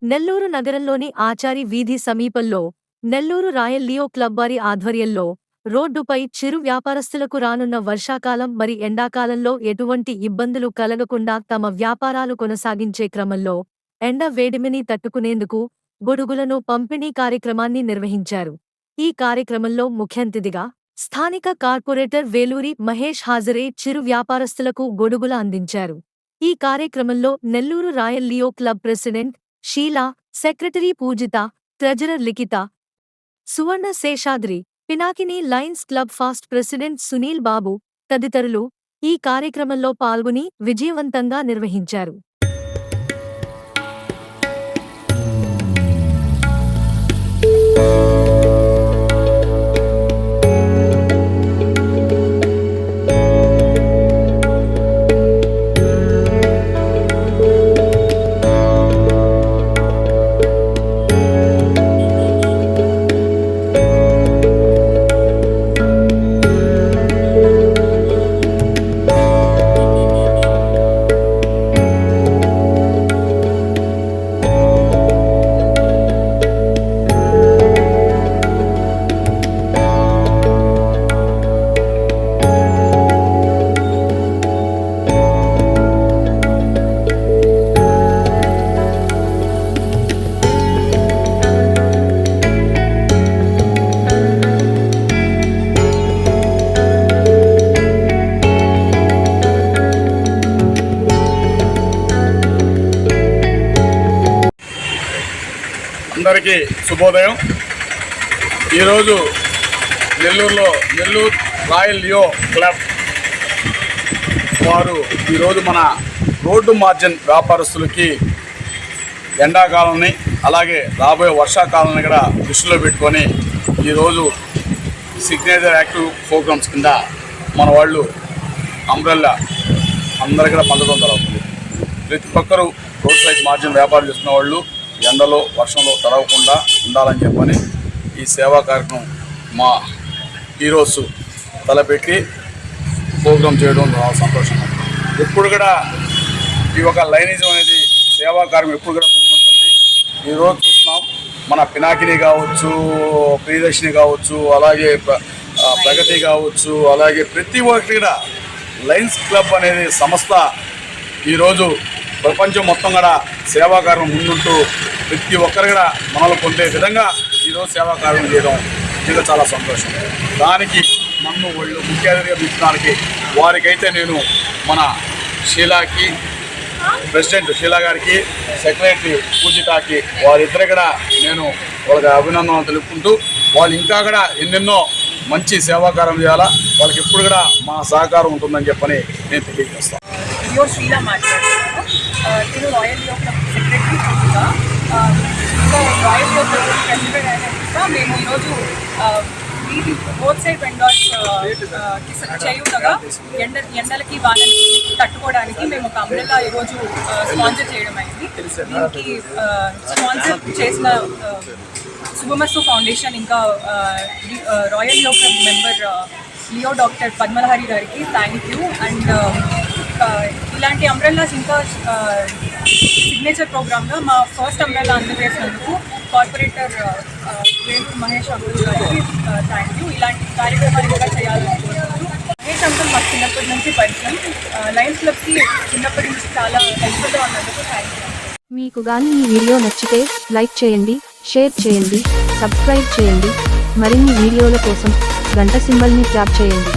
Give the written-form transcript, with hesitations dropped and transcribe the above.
నెల్లూరు నగరంలోని ఆచారి వీధి సమీపంలో నెల్లూరు రాయల్ లియో క్లబ్ వారి ఆధ్వర్యంలో రోడ్డుపై చిరు వ్యాపారస్తులకు రానున్న వర్షాకాలం మరి ఎండాకాలంలో ఎటువంటి ఇబ్బందులు కలగకుండా తమ వ్యాపారాలు కొనసాగించే క్రమంలో ఎండ వేడిమిని తట్టుకునేందుకు గొడుగులను పంపిణీ కార్యక్రమాన్ని నిర్వహించారు. ఈ కార్యక్రమంలో ముఖ్యంతిథిగా స్థానిక కార్పొరేటర్ వేలూరి మహేష్ హాజరై చిరు వ్యాపారస్తులకు గొడుగుల అందించారు. ఈ కార్యక్రమంలో Nellore royal leo club president Sheela, secretary Poojitha, treasurer Likhitha, Suvarna Seshadri, Pinakini lions club past president Sunil Babu తదితరులు ఈ కార్యక్రమంలో పాల్గొని విజయవంతంగా నిర్వహించారు. అందరికీ శుభోదయం. ఈరోజు నెల్లూరు రాయల్ లియో క్లబ్ వారు ఈరోజు మన రోడ్డు మార్జిన్ వ్యాపారస్తులకి ఎండాకాలాన్ని అలాగే రాబోయే వర్షాకాలాన్ని కూడా దృష్టిలో పెట్టుకొని ఈరోజు సిగ్నేచర్ యాక్టివ్ ప్రోగ్రామ్స్ కింద మన వాళ్ళు అంబ్రెల్లా అందరికీ కూడా పంచడం జరుగుతుంది. ప్రతి ఒక్కరూ రోడ్ సైడ్ మార్జిన్ వ్యాపారం చేస్తున్న వాళ్ళు ఎండలో వర్షంలో తడవకుండా ఉండాలని చెప్పని ఈ సేవా కార్యక్రమం మా హీరోస్ తలపెట్టి ప్రోగ్రాం చేయడం చాలా సంతోషంగా. ఎప్పుడు కూడా ఈ ఒక లైనిజం అనేది సేవా కార్యక్రమం ఎప్పుడు కూడా ముందుంటుంది. ఈరోజు చూస్తున్నాం మన పినాకిని కావచ్చు, ప్రియదర్శిని కావచ్చు, అలాగే ప్రగతి కావచ్చు, అలాగే ప్రతి ఒక్కటి కూడా లయన్స్ క్లబ్ అనేది సంస్థ ఈరోజు ప్రపంచం మొత్తం కూడా సేవా కార్యక్రమం ముందుంటూ ప్రతి ఒక్కరు కూడా మనలో పొందే విధంగా ఈరోజు సేవా కార్యక్రమం చేయడం ఇంకా చాలా సంతోషం. దానికి నన్ను వాళ్ళు ముఖ్య అతిథిగా పిలిచడానికి వారికైతే నేను మన షీలాకి, ప్రెసిడెంట్ షీలా గారికి, సెక్రటరీ పూజితాకి వారిద్దరు కూడా నేను వాళ్ళకి అభినందనలు తెలుపుకుంటూ వాళ్ళు ఇంకా కూడా ఎన్నెన్నో మంచి సేవాకారం చేయాలా, వాళ్ళకి ఎప్పుడు కూడా మా సహకారం ఉంటుందని చెప్పని నేను తెలియజేస్తాను. షీలా మాట్లాడుతున్నాను. నేను రాయల్ లియో క్లబ్ సెక్రటరీ పూజిత. రాయల్ లియో క్లబ్ ప్రెసిడెంట్ అయినా మేము ఈరోజు బోత్ సైడ్ వెండర్స్కి చేయుతగా ఎండలకి వానలకి తట్టుకోవడానికి మేము ఒక అంబ్రెల్లా ఈరోజు స్పాన్సర్ చేయడం అయింది. దీనికి స్పాన్సర్ చేసిన శుభమస్తు ఫౌండేషన్ ఇంకా royal leo club member leo doctor Padmalahari గారికి థ్యాంక్ యూ. అండ్ ఇలాంటి అంబ్రెల్లాస్ ఇంకా సిగ్నేచర్ ప్రోగ్రామ్లో మా ఫస్ట్ అంబ్రెల్లా అందజేసినందుకు కార్పొరేటర్ వేలూరి మహేష్ అంకుల్ గారికి థ్యాంక్ యూ. ఇలాంటి కార్యక్రమాలు కూడా చేయాలని కోరుకుంటూ మహేష్ అంకుల్ మాకు చిన్నప్పటి నుంచి పరిచయం. లయన్స్ క్లబ్కి చిన్నప్పటి నుంచి చాలా హెల్ప్ఫుల్గా ఉన్నందుకు థ్యాంక్ యూ. మీకు కానీ ఈ వీడియో నచ్చితే లైక్ చేయండి, షేర్ చేయండి, సబ్స్క్రైబ్ చేయండి. మరిన్ని వీడియోల కోసం గంట సింబల్ని ట్యాప్ చేయండి.